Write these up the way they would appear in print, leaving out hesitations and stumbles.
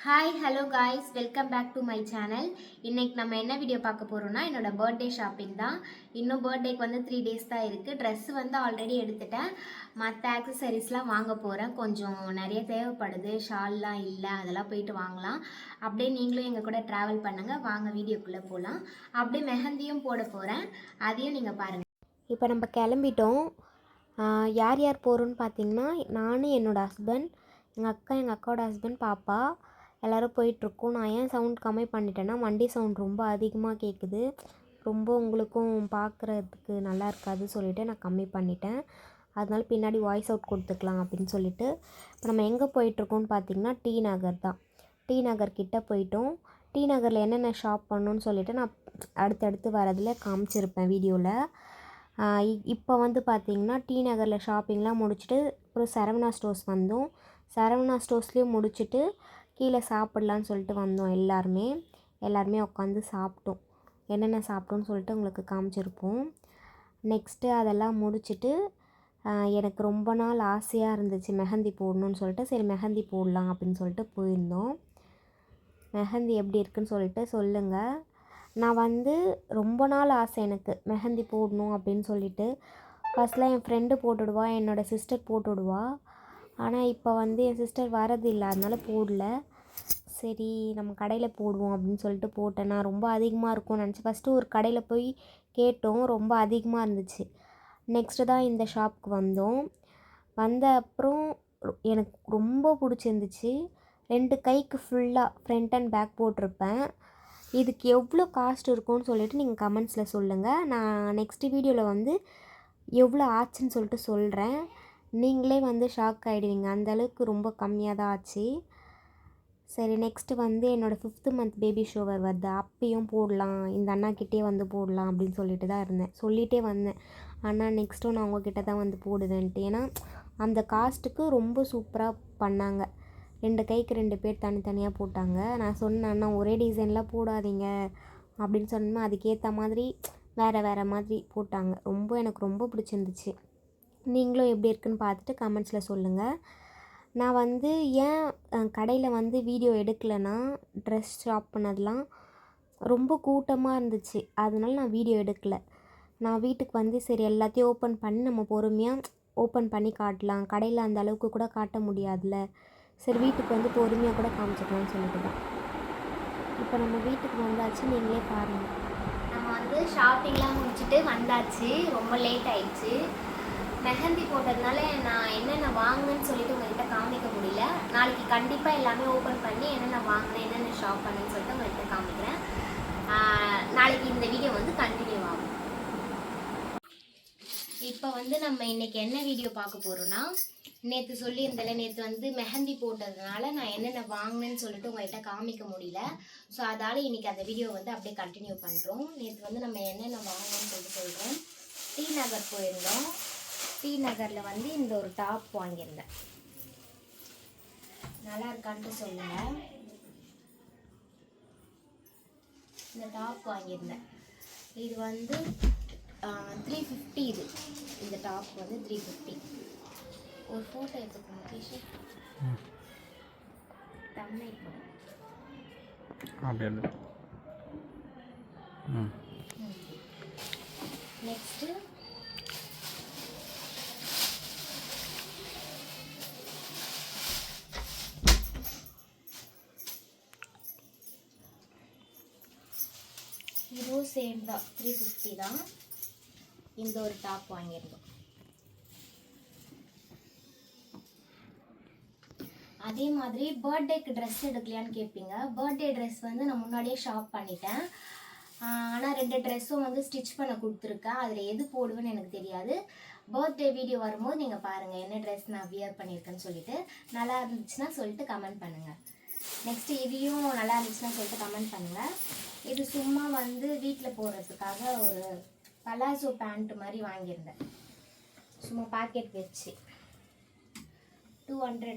Hi hello guys, welcome back to my channel. இன்றைக்கி நம்ம என்ன வீடியோ பார்க்க போகிறோம்னா என்னோடய பர்த்டே ஷாப்பிங் தான். இன்னும் பர்த்டேக்கு வந்து 3 டேஸ் தான் இருக்குது. ட்ரெஸ்ஸு வந்து ஆல்ரெடி எடுத்துட்டேன். மற்ற ஆக்சசரிஸ்லாம் வாங்க போகிறேன். கொஞ்சம் நிறைய தேவைப்படுது. ஷால்லாம் இல்லை, அதெல்லாம் போயிட்டு வாங்கலாம். அப்படியே நீங்களும் எங்கள் கூட ட்ராவல் பண்ணுங்கள். வாங்க வீடியோக்குள்ளே போகலாம். அப்படியே மெஹந்தியும் போட போகிறேன், அதையும் நீங்கள் பாருங்கள். இப்போ நம்ம கிளம்பிட்டோம். யார் யார் போகிறோன்னு பார்த்தீங்கன்னா, நான், என்னோடய ஹஸ்பண்ட், எங்கள் அக்கா, எங்கள் அக்காவோட ஹஸ்பண்ட், பாப்பா எல்லோரும் போயிட்டுருக்கோம். நான் ஏன் சவுண்ட் கம்மி பண்ணிட்டேன்னா, வண்டி சவுண்ட் ரொம்ப அதிகமாக கேட்குது. ரொம்ப உங்களுக்கும் பார்க்குறதுக்கு நல்லா இருக்காது சொல்லிவிட்டு நான் கம்மி பண்ணிட்டேன். அதனால பின்னாடி வாய்ஸ் அவுட் கொடுத்துக்கலாம் அப்படின்னு சொல்லிட்டு. இப்போ நம்ம எங்கே போயிட்டுருக்கோன்னு பார்த்தீங்கன்னா, டி நகர் தான். டி நகர் கிட்டே போயிட்டோம். டி நகரில் என்னென்ன ஷாப் பண்ணணுன்னு சொல்லிவிட்டு நான் அடுத்தடுத்து வரதில் காமிச்சிருப்பேன் வீடியோவில். இப்போ வந்து பார்த்திங்கன்னா டி நகரில் ஷாப்பிங்லாம் முடிச்சுட்டு அப்புறம் சரவணா ஸ்டோர்ஸ் வந்தோம். சரவணா ஸ்டோர்ஸ்லேயும் முடிச்சுட்டு கீழே சாப்பிட்லான்னு சொல்லிட்டு வந்தோம். எல்லாருமே உட்காந்து சாப்பிட்டோம். என்னென்ன சாப்பிட்டோன்னு சொல்லிட்டு உங்களுக்கு காமிச்சிருப்போம். நெக்ஸ்ட்டு அதெல்லாம் முடிச்சுட்டு எனக்கு ரொம்ப நாள் ஆசையாக இருந்துச்சு மெஹந்தி போடணுன்னு சொல்லிட்டு, சரி மெஹந்தி போடலாம் அப்படின்னு சொல்லிட்டு போயிருந்தோம். மெஹந்தி எப்படி இருக்குன்னு சொல்லிட்டு சொல்லுங்கள். நான் வந்து ரொம்ப நாள் ஆசை எனக்கு மெஹந்தி போடணும் அப்படின்னு சொல்லிட்டு. ஃபஸ்ட்லாம் என் ஃப்ரெண்டு போட்டுவிடுவா, என்னோடய சிஸ்டர் போட்டுவிடுவா. ஆனால் இப்போ வந்து என் சிஸ்டர் வரதில்லை, அதனால் போடல. சரி நம்ம கடையில் போடுவோம் அப்படின்னு சொல்லிட்டு போட்டேன். நான் ரொம்ப அதிகமாக இருக்கும்னு நினச்சி ஃபஸ்ட்டு ஒரு கடையில் போய் கேட்டோம், ரொம்ப அதிகமாக இருந்துச்சு. நெக்ஸ்ட்டு தான் இந்த ஷாப்புக்கு வந்தோம். வந்த அப்புறம் எனக்கு ரொம்ப பிடிச்சிருந்துச்சு. 2 கைக்கு ஃபுல்லாக ஃப்ரண்ட் அண்ட் பேக் போட்டிருப்பேன். இதுக்கு எவ்வளோ காஸ்ட் இருக்கும்னு சொல்லிவிட்டு நீங்கள் கமெண்ட்ஸில் சொல்லுங்கள். நான் நெக்ஸ்ட்டு வீடியோவில் வந்து எவ்வளோ ஆச்சுன்னு சொல்லிட்டு சொல்கிறேன். நீங்களே வந்து ஷாக் ஆகிடுவீங்க, அந்தளவுக்கு ரொம்ப கம்மியாக தான் ஆச்சு. சரி, நெக்ஸ்ட்டு வந்து என்னோடய 5th மந்த் பேபி ஷோவர் வருது, அப்பயும் போடலாம், இந்த அண்ணாக்கிட்டே வந்து போடலாம் அப்படின்னு சொல்லிட்டு தான் இருந்தேன். சொல்லிகிட்டே வந்தேன், அண்ணா நெக்ஸ்ட்டும் நான் உங்ககிட்ட தான் வந்து போடுவேன்ட்டு. ஏன்னா அந்த காஸ்ட்டுக்கு ரொம்ப சூப்பராக பண்ணாங்க. 2 கைக்கு 2 பேர் தனித்தனியாக போட்டாங்க. நான் சொன்னேன், அண்ணா ஒரே டிசைன்லாம் போடாதீங்க அப்படின்னு சொன்னேன். அதுக்கேற்ற மாதிரி வேறு மாதிரி போட்டாங்க. எனக்கு ரொம்ப பிடிச்சிருந்துச்சு. நீங்களும் எப்படி இருக்குன்னு பார்த்துட்டு கமெண்ட்ஸில் சொல்லுங்கள். நான் வந்து ஏன் கடையில் வந்து வீடியோ எடுக்கலைன்னா, ட்ரெஸ் ஷாப் பண்ணதெலாம் ரொம்ப கூட்டமாக இருந்துச்சு, அதனால நான் வீடியோ எடுக்கலை. நான் வீட்டுக்கு வந்து சரி எல்லாத்தையும் ஓப்பன் பண்ணி நம்ம பொறுமையாக ஓப்பன் பண்ணி காட்டலாம், கடையில் அந்த அளவுக்கு கூட காட்ட முடியாதுல்ல, சரி வீட்டுக்கு வந்து பொறுமையாக கூட காமிச்சிக்கலாம்னு சொல்லிட்டு தான். இப்போ நம்ம வீட்டுக்கு வந்தாச்சு, நீங்களே பாருங்கள். நம்ம வந்து ஷாப்பிங்லாம் முடிச்சுட்டு வந்தாச்சு. ரொம்ப லேட் ஆயிடுச்சு. மெஹந்தி போட்டதுனால நான் என்னென்ன வாங்கினேன்னு சொல்லிட்டு உங்கள்கிட்ட காமிக்க முடியல. நாளைக்கு கண்டிப்பாக எல்லாமே ஓப்பன் பண்ணி என்னென்ன வாங்கினேன், என்னென்ன ஷாப் பண்ணேன்னு சொல்லிட்டு உங்கள்கிட்ட காமிக்கிறேன். நாளைக்கு இந்த வீடியோ வந்து கண்டினியூ ஆகும். இப்போ வந்து நம்ம இன்றைக்கி என்ன வீடியோ பார்க்க போகிறோன்னா, நேற்று சொல்லியிருந்தேன்ல, நேற்று வந்து மெஹந்தி போட்டதுனால நான் என்னென்ன வாங்கினேன்னு சொல்லிட்டு உங்கள்கிட்ட காமிக்க முடியல. ஸோ அதால் இன்றைக்கி அந்த வீடியோ வந்து அப்படியே கண்டினியூ பண்ணுறோம். நேற்று வந்து நம்ம என்னென்ன வாங்கினோன்னு சொல்லிட்டு சொல்கிறோம். டி நகர் போயிருந்தோம். டி நகரில் வந்து இந்த ஒரு டாப் வாங்கியிருந்தேன். நல்லா இருக்கான்ட்டு சொல்லுங்கள். இந்த டாப் வாங்கியிருந்தேன். இது வந்து 350. இந்த டாப் வந்து 350. ஒரு ஃபோட்டோ எடுத்துக்கோங்க கிஷி. தமிழ் நெக்ஸ்ட்டு இதுவும் சேம் தான், 350 தான். இந்த ஒரு டாப் வாங்கியிருந்தோம். அதே மாதிரி பர்த்டேக்கு ட்ரெஸ் எடுக்கலையான்னு கேட்பீங்க. பர்த்டே ட்ரெஸ் வந்து நான் முன்னாடியே ஷாப் பண்ணிட்டேன். ஆனால் 2 ட்ரெஸ்ஸும் வந்து ஸ்டிச் பண்ண கொடுத்துருக்கேன். அதில் எது போடுவேன்னு எனக்கு தெரியாது. பர்த்டே வீடியோ வரும்போது நீங்கள் பாருங்கள் என்ன ட்ரெஸ் நான் வியர் பண்ணியிருக்கேன்னு சொல்லிட்டு. நல்லா இருந்துச்சுன்னா சொல்லிட்டு கமெண்ட் பண்ணுங்கள். நெக்ஸ்ட்டு இதையும் நல்லா இருந்துச்சுன்னா சொல்லிட்டு கமெண்ட் பண்ணுங்கள். இது சும்மா வந்து வீட்டில் போடுறதுக்காக ஒரு பலாசோ பேண்ட் மாதிரி வாங்கியிருந்தேன், சும்மா பாக்கெட் வச்சு. 200.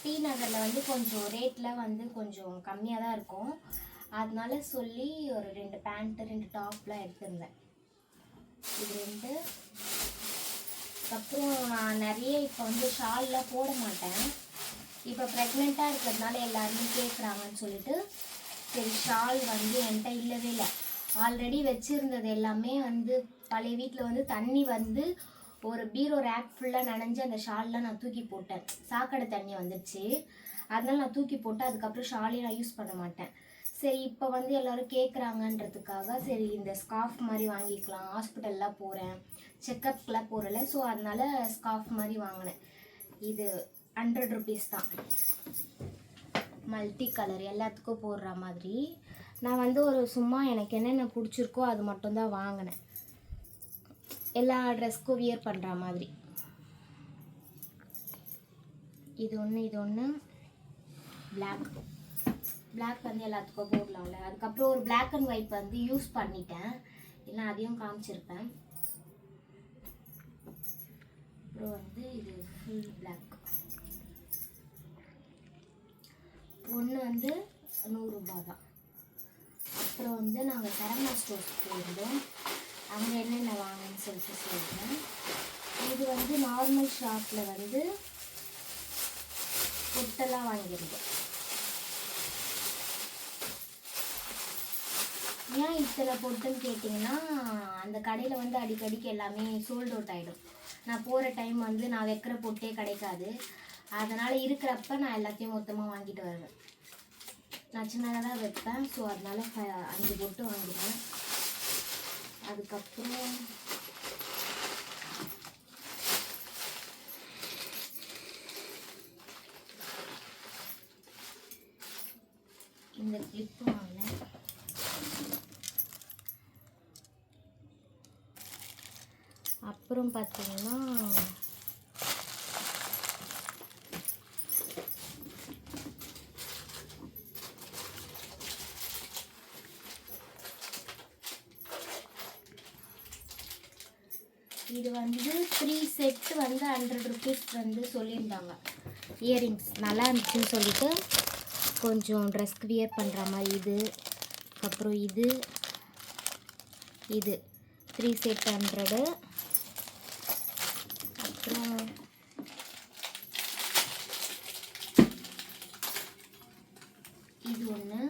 டி நகரில் வந்து கொஞ்சம் ரேட்டில் வந்து கொஞ்சம் கம்மியாக தான் இருக்கும். அதனால சொல்லி ஒரு 2 பேண்ட்டு 2 டாப்லாம் எடுத்திருந்தேன். இது 2. அப்புறம் நான் நிறைய இப்போ வந்து ஷால்லாம் போட மாட்டேன். இப்போ ப்ரெக்னெண்ட்டாக இருக்கிறதுனால எல்லாருமே கேட்குறாங்கன்னு சொல்லிட்டு சரி ஷால் வந்து என்கிட்ட இல்லவே இல்லை. ஆல்ரெடி வச்சுருந்தது எல்லாமே வந்து பழைய வீட்டில் வந்து தண்ணி வந்து ஒரு பீரோ ரேக் ஃபுல்லாக நனைஞ்சு அந்த ஷால்லாம் நான் தூக்கி போட்டேன். சாக்கடை தண்ணி வந்துடுச்சு, அதனால நான் தூக்கி போட்டு அதுக்கப்புறம் ஷாலே நான் யூஸ் பண்ண மாட்டேன். சரி இப்போ வந்து எல்லோரும் கேட்குறாங்கன்றதுக்காக சரி இந்த ஸ்கார்ஃப் மாதிரி வாங்கிக்கலாம். ஹாஸ்பிட்டல்லாம் போகிறேன், செக்கப்க்கெலாம் போகிறல, ஸோ அதனால் ஸ்கார்ஃப் மாதிரி வாங்கினேன். இது 100 ருபீஸ் தான், மல்டி கலர் எல்லாத்துக்கும் போடுற மாதிரி. நான் வந்து ஒரு சும்மா எனக்கு என்னென்ன பிடிச்சிருக்கோ அது மட்டும்தான் வாங்கினேன், எல்லா ட்ரெஸ்க்கும் வியர் பண்ணுற மாதிரி. இது ஒன்று பிளாக் வந்து எல்லாத்துக்கும் போடலாம்ல. அதுக்கப்புறம் ஒரு பிளாக் அண்ட் ஒயிட் வந்து யூஸ் பண்ணிட்டேன், இல்லை அதையும் காமிச்சிருப்பேன். அப்புறம் வந்து இது ஃபுல் பிளாக். ஒன்று வந்து 100 ரூபாய் தான். அப்புறம் வந்து நாங்கள் சரவணா ஸ்டோர்ஸ் போயிருந்தோம், அங்கே என்னென்ன வாங்கன்னு சொல்லிட்டு சொல்கிறேன். இது வந்து நார்மல் ஷாப்பில் வந்து பொட்டெல்லாம் வாங்கியிருந்தோம். ஏன் இத்தனை பொட்டுன்னு கேட்டிங்கன்னா, அந்த கடையில் வந்து அடிக்கடிக்கு எல்லாமே சோல்ட் அவுட் ஆகிடும். நான் போகிற டைம் வந்து நான் வைக்கிற பொட்டே கிடைக்காது, அதனால் இருக்கிறப்ப நான் எல்லாத்தையும் மொத்தமாக வாங்கிட்டு வருவேன். நான் சின்னதாக தான் வைப்பேன், ஸோ அதனால் 5 பொட்டு வாங்கிடுவேன். அதுக்கப்புறம் இந்த கிளிப்பு வாங்கினேன். அப்புறம் பார்த்தீங்கன்னா இது வந்து 3 செட் வந்து 100 ருபீஸ் வந்து சொல்லியிருந்தாங்க. இயரிங்ஸ் நல்லா இருந்துச்சுன்னு சொல்லிட்டு கொஞ்சம் ட்ரெஸ்க்கு வியர் பண்ணுற மாதிரி இது, அப்புறம் இது 3 செட் 100. அப்புறம் இது ஒன்று,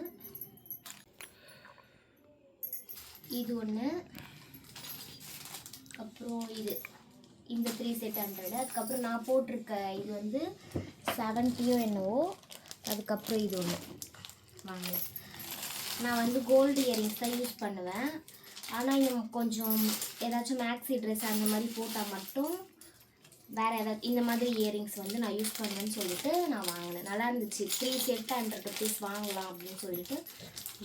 அப்புறம் இந்த 3 செட் 100. அதுக்கப்புறம் நான் போட்டிருக்க இது வந்து 70 என்னவோ. அதுக்கப்புறம் இது ஒன்று வாங்கினேன். நான் வந்து கோல்டு இயரிங்ஸ் தான் யூஸ் பண்ணுவேன், ஆனால் இன்னும் கொஞ்சம் ஏதாச்சும் மேக்ஸி ட்ரெஸ் அந்த மாதிரி போட்டால் மட்டும் வேறு ஏதாவது இந்த மாதிரி இயரிங்ஸ் வந்து நான் யூஸ் பண்ணுவேன்னு சொல்லிட்டு நான் வாங்கினேன். நல்லா இருந்துச்சு. 3 செட் 100 ருபீஸ் வாங்கலாம் அப்படின்னு சொல்லிட்டு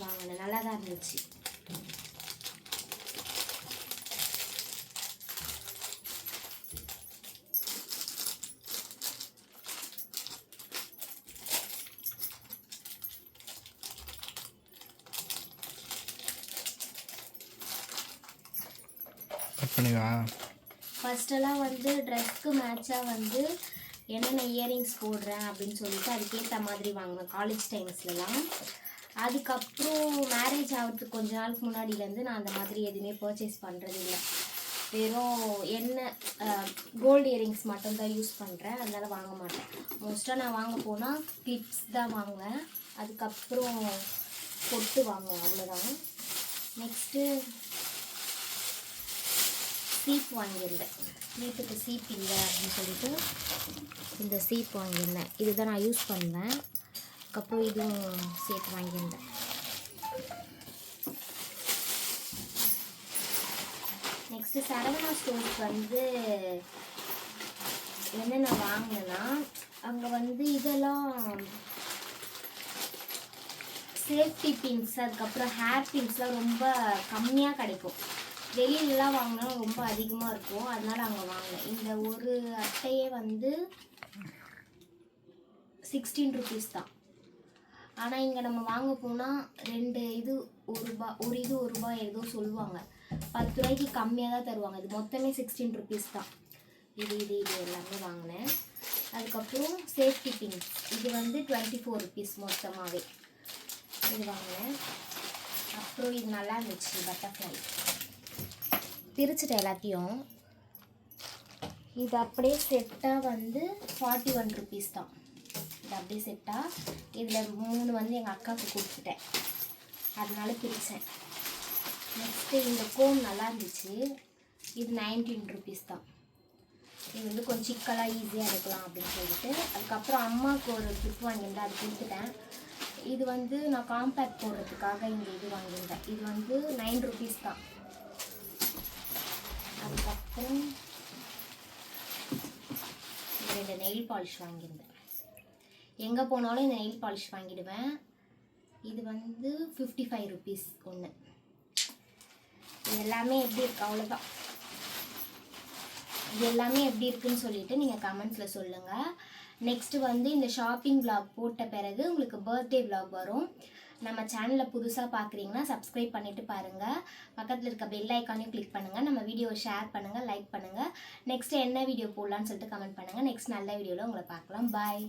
வாங்கினேன். நல்லா தான் இருந்துச்சு. ஃபஸ்ட்டெல்லாம் வந்து ட்ரெஸ்க்கு மேட்சாக வந்து என்னென்ன இயரிங்ஸ் போடுறேன் அப்படின்னு சொல்லிட்டு அதுக்கேற்ற மாதிரி வாங்குவேன் காலேஜ் டைம்ஸ்லலாம். அதுக்கப்புறம் மேரேஜ் ஆகிறதுக்கு கொஞ்ச நாளுக்கு முன்னாடியிலேருந்து நான் அந்த மாதிரி எதுவுமே பர்ச்சேஸ் பண்ணுறது இல்லை. வெறும் கோல்டு இயரிங்ஸ் மட்டும்தான் யூஸ் பண்ணுறேன், அதனால் வாங்க மாட்டேன். மோஸ்ட்டாக நான் வாங்க போனால் கிளிப்ஸ் தான் வாங்குவேன், அதுக்கப்புறம் பொட்டு வாங்குவேன், அவ்வளோதான். நெக்ஸ்ட்டு சீப் வாங்கியிருந்தேன். வீட்டுக்கு சீப் இல்லை அப்படின்னு சொல்லிட்டு இந்த சீப் வாங்கியிருந்தேன். இதுதான் நான் யூஸ் பண்ணுவேன். அதுக்கப்புறம் இதுவும் சேர்த்து வாங்கியிருந்தேன். நெக்ஸ்ட்டு சரவணா ஸ்டோர்ஸ் வந்து என்னென்ன வாங்கினேன்னா, அங்கே வந்து இதெல்லாம் சேஃப்டி பின்ஸ், அதுக்கப்புறம் ஹேர் பின்ஸ்லாம் ரொம்ப கம்மியாக கிடைக்கும். வெளியிலலாம் வாங்கினா ரொம்ப அதிகமாக இருக்கும், அதனால் அங்கே வாங்கினேன். இந்த ஒரு அட்டையே வந்து 16 ருபீஸ் தான். ஆனால் இங்கே நம்ம வாங்க போனால் 2 இது 1 ரூபா, ஒரு இது 1 ரூபா ஏதோ சொல்லுவாங்க. 10 ரூபாய்க்கு கம்மியாக தான் தருவாங்க. இது மொத்தமே 16 ருபீஸ் தான். இது எல்லாமே வாங்கினேன். அதுக்கப்புறம் சேஃப்டி பின்ஸ் இது வந்து 24 ருபீஸ் மொத்தமாகவே இது வாங்கினேன். அப்புறம் இது நல்லா இருந்துச்சு, பட்டர்ஃப்ளை. பிரிச்சுட்டேன் எல்லாத்தையும். இது அப்படியே செட்டாக வந்து 41 ருபீஸ் தான். இது அப்படியே செட்டாக. இதில் 3 வந்து எங்கள் அக்காவுக்கு கொடுத்துட்டேன், அதனால பிரித்தேன். நெக்ஸ்ட்டு இந்த கோம் நல்லா இருந்துச்சு. இது 19 ருபீஸ் தான். இது வந்து கொஞ்சம் சிக்கலாக ஈஸியாக எடுக்கலாம் அப்படின்னு சொல்லிட்டு. அதுக்கப்புறம் அம்மாவுக்கு ஒரு கிஃப்ட் வாங்கியிருந்தேன், அது கொடுத்துட்டேன். இது வந்து நான் காம்பேக்ட் போடுறதுக்காக இந்த இது வாங்கியிருந்தேன். இது வந்து 9 ருபீஸ் தான். அதுக்கப்புறம் இந்த நெயில் பாலிஷ் வாங்கியிருந்தேன். எங்கே போனாலும் இந்த நெயில் பாலிஷ் வாங்கிடுவேன். இது வந்து 55 ருபீஸ் ஒன்று. இது எல்லாமே எப்படி இருக்கு, அவ்வளோதான். இது எல்லாமே எப்படி இருக்குன்னு சொல்லிட்டு நீங்கள் கமெண்ட்ஸில் சொல்லுங்கள். நெக்ஸ்ட்டு வந்து இந்த ஷாப்பிங் vlog போட்ட பிறகு உங்களுக்கு பர்த்டே vlog வரும். நம்ம சேனலில் புதுசாக பார்க்குறீங்கன்னா சப்ஸ்கிரைப் பண்ணிவிட்டு பாருங்கள். பக்கத்தில் இருக்க பெல் ஐக்கானையும் கிளிக் பண்ணுங்கள். நம்ம வீடியோவை ஷேர் பண்ணுங்கள், லைக் பண்ணுங்கள். நெக்ஸ்ட்டு என்ன வீடியோ போடலான்னு சொல்லிட்டு கமெண்ட் பண்ணுங்கள். நெக்ஸ்ட் நல்ல வீடியோவில் உங்களை பார்க்கலாம். பாய்.